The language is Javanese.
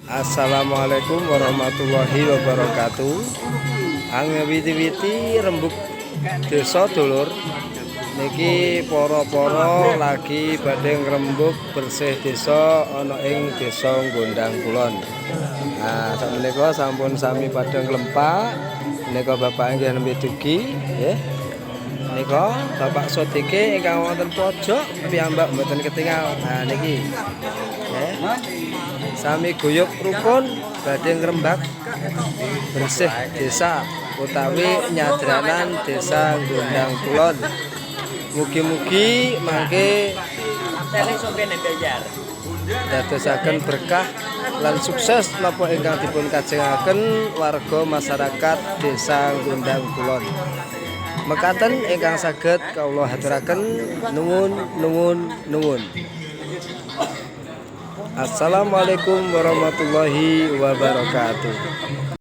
Assalamualaikum warahmatullahi wabarakatuh. Witi-witi rembug desa dulur niki poro-poro lagi badhe ngrembug bersih desa ana ing desa Gondang Kulon. Nah, sakmenika sampun sami padha nglempak. Menika bapak nggih nembe dugi nggih. Menika Bapak Sodike ingkang wonten pojok piyambak mboten ketingal. Nah niki. Nggih. Sami guyub rukun badhe ngrembak bersih desa utawi nyadranan desa Gondang Kulon. Mugi-mugi mangke dadosaken berkah lan sukses napa ingkang dipun kajengaken warga masyarakat desa Gondang Kulon. Mekaten ingkang saged kawula haturaken nuwun. Assalamualaikum warahmatullahi wabarakatuh.